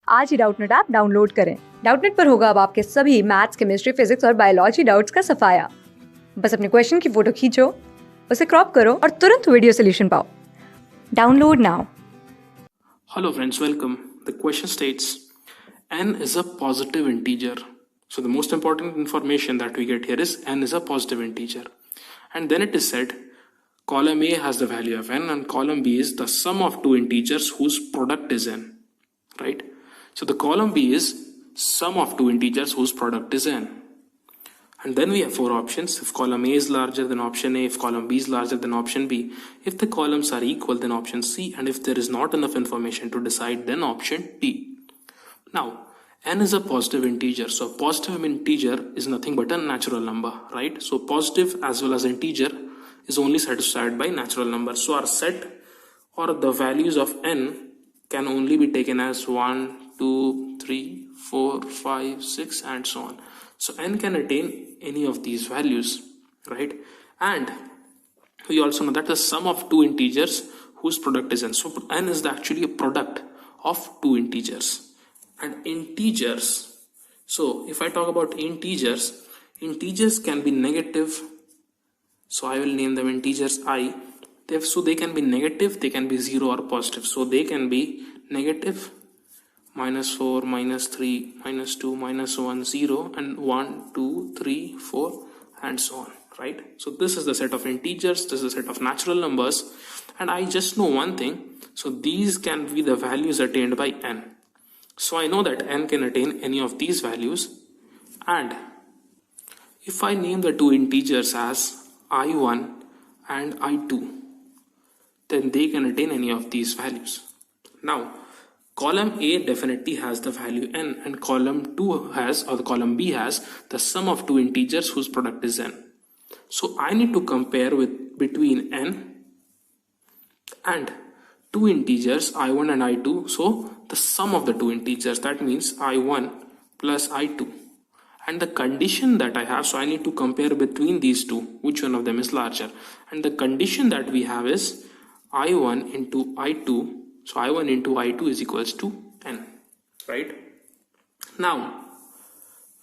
आज ही Doubtnut app download करें। Doubtnut पर होगा अब आपके सभी मैथ्स, केमिस्ट्री, फिजिक्स और बायोलॉजी डाउट्स का सफाया। बस अपने क्वेश्चन की फोटो खींचो, उसे क्रॉप करो और तुरंत वीडियो सोल्यूशन पाओ। Download now. Hello friends, welcome. The question states n is a positive integer. So the most important information that we get here is n is a positive integer. And then it is said column A has the value of n and column B is the sum of two integers whose product is n. Right? So the column B is sum of two integers whose product is n. And then we have four options. If column A is larger than option A, if column B is larger than option B, if the columns are equal, then option C, and if there is not enough information to decide, then option D. Now, n is a positive integer. So positive integer is nothing but a natural number, right? So positive as well as integer is only satisfied by natural numbers. So our set or the values of n can only be taken as 1, 2, 3, 4, 5, 6 and so on. So n can attain any of these values, right? And we also know that the sum of two integers whose product is n. So n is actually a product of two integers. And integers, so if I talk about integers, integers can be negative. So I will name them integers I. So they can be negative, they can be 0 or positive. So they can be negative, -4, -3, -2, -1, 0, and 1, 2, 3, 4, and so on, right? So this is the set of integers, this is the set of natural numbers, and I just know one thing. So these can be the values attained by n. So I know that n can attain any of these values, and if I name the two integers as I1 and I2, then they can attain any of these values. Now, column A definitely has the value n, and column 2 has, or the column B has, the sum of two integers whose product is n. So I need to compare between n and two integers I1 and I2. So the sum of the two integers, that means I1 plus I2. And the condition that I have, so I need to compare between these two, which one of them is larger. And the condition that we have is I1 into I2. So I1 into I2 is equals to n, right? Now,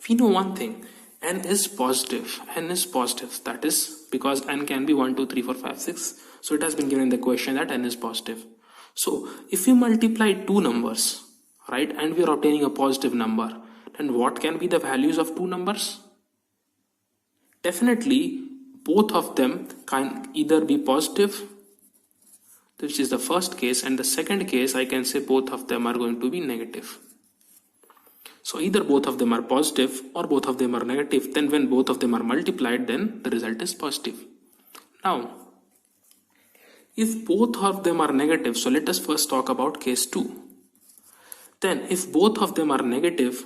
we know one thing, n is positive. N is positive, that is because n can be 1, 2, 3, 4, 5, 6. So it has been given in the question that n is positive. So if you multiply two numbers, right, and we are obtaining a positive number, then what can be the values of two numbers? Definitely, both of them can either be positive, which is the first case, and the second case I can say both of them are going to be negative. So either both of them are positive or both of them are negative. Then when both of them are multiplied, then the result is positive. Now, if both of them are negative, so let us first talk about case 2. Then if both of them are negative,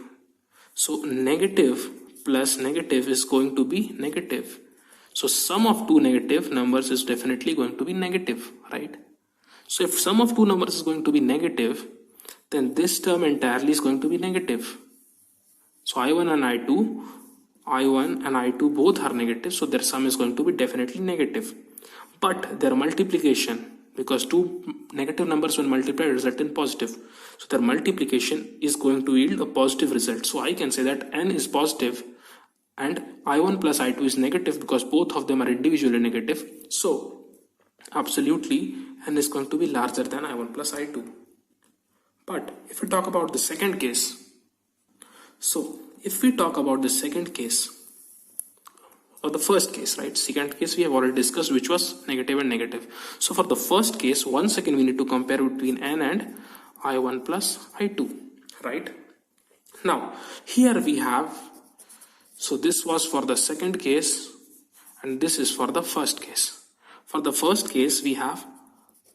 so negative plus negative is going to be negative. So sum of two negative numbers is definitely going to be negative, right? So if sum of two numbers is going to be negative, then this term entirely is going to be negative. So I1 and I2 both are negative, so their sum is going to be definitely negative. But their multiplication, because two negative numbers when multiplied result in positive, so their multiplication is going to yield a positive result. So I can say that n is positive and I1 plus I2 is negative because both of them are individually negative. So absolutely n is going to be larger than I1 plus I2. But if we talk about the second case, so if we talk about the second case, or the first case, right? Second case we have already discussed, which was negative and negative. So for the first case, once again we need to compare between n and I1 plus I2, right? Now here we have, so this was for the second case and this is for the first case. For the first case we have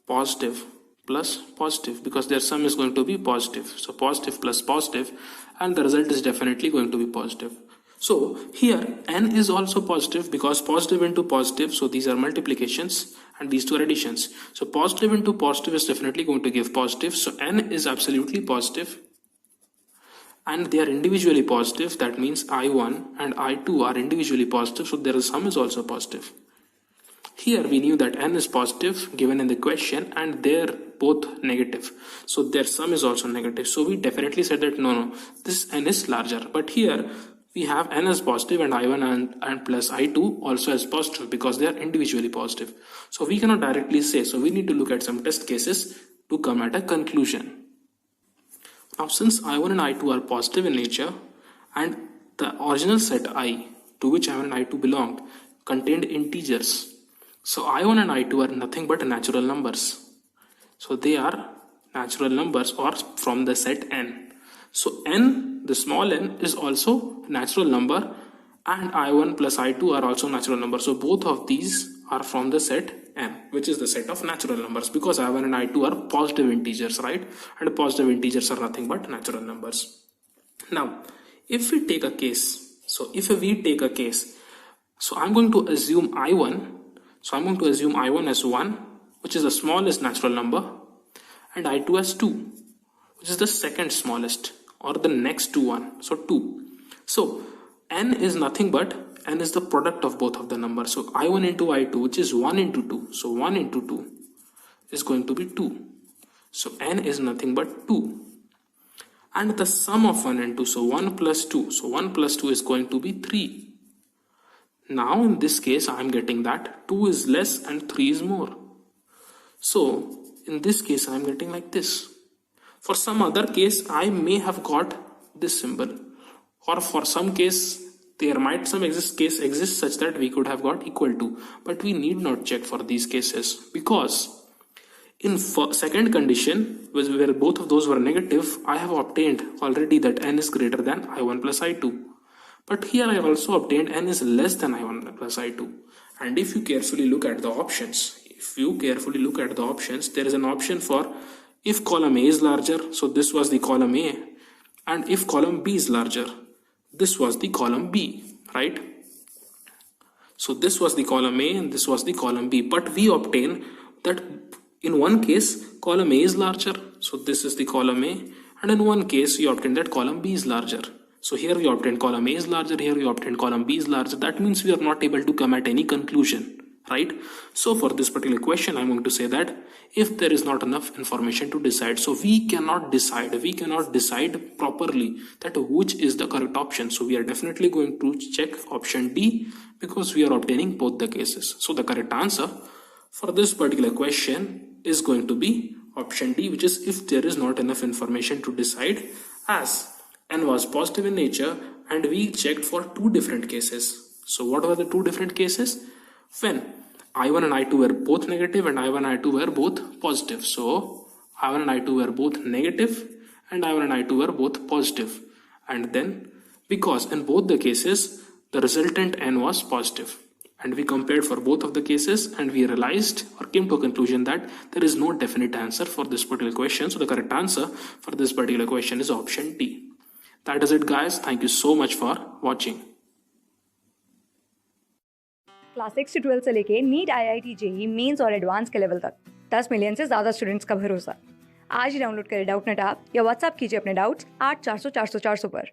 positive plus positive because their sum is going to be positive. So positive plus positive, and the result is definitely going to be positive. So here n is also positive because positive into positive, so these are multiplications and these two are additions. So positive into positive is definitely going to give positive. So n is absolutely positive and they are individually positive. That means I1 and I2 are individually positive, so their sum is also positive. Here we knew that n is positive given in the question and they're both negative. So their sum is also negative. So we definitely said that no, this n is larger. But here we have n as positive and I1 and plus I2 also as positive because they are individually positive. So we cannot directly say. So we need to look at some test cases to come at a conclusion. Now since I1 and I2 are positive in nature and the original set I to which I1 and I2 belonged contained integers. So I1 and I2 are nothing but natural numbers. So they are natural numbers or from the set n. So n, the small n, is also a natural number and I1 plus I2 are also natural numbers. So both of these are from the set n, which is the set of natural numbers because I1 and I2 are positive integers, right? And positive integers are nothing but natural numbers. Now, if we take a case, so I'm going to assume I1. So I'm going to assume I1 as 1, which is the smallest natural number, and I2 as 2, which is the second smallest, or the next to 1, so 2. So n is nothing but, n is the product of both of the numbers. So I1 into I2, which is 1 into 2, so 1 into 2 is going to be 2. So n is nothing but 2. And the sum of 1 and 2, so 1 plus 2, so 1 plus 2 is going to be 3. Now in this case I am getting that 2 is less and 3 is more. So in this case I am getting like this. For some other case I may have got this symbol, or for some case there might some case exist such that we could have got equal to, but we need not check for these cases because in second condition where both of those were negative, I have obtained already that n is greater than I1 plus I2. But here I have also obtained n is less than I1 plus I2. And if you carefully look at the options, there is an option for if column A is larger, so this was the column A, and if column B is larger, this was the column B, right? So this was the column A and this was the column B, but we obtain that in one case column A is larger, so this is the column A, and in one case you obtain that column B is larger. So here we obtain column A is larger, here we obtain column B is larger. That means we are not able to come at any conclusion, right? So for this particular question, I'm going to say that if there is not enough information to decide, so we cannot decide properly that which is the correct option. So we are definitely going to check option D because we are obtaining both the cases. So the correct answer for this particular question is going to be option D, which is if there is not enough information to decide, as n was positive in nature and we checked for two different cases. So what were the two different cases? When I1 and I2 were both negative and I1 and I2 were both positive. So I1 and I2 were both negative and I1 and I2 were both positive. And then because in both the cases the resultant n was positive, and we compared for both of the cases and we realized or came to a conclusion that there is no definite answer for this particular question. So the correct answer for this particular question is option D. That is it guys. Thank you so much for watching. Class 6 से 12 से लेके NEET, IIT, JEE mains और advance के level तक 10 million से ज़्यादा students का भरोसा। आज ही डाउनलोड करें डाउटनेट ऐप या व्हाट्सएप कीजिए अपने डाउट्स 8400 400 400 पर।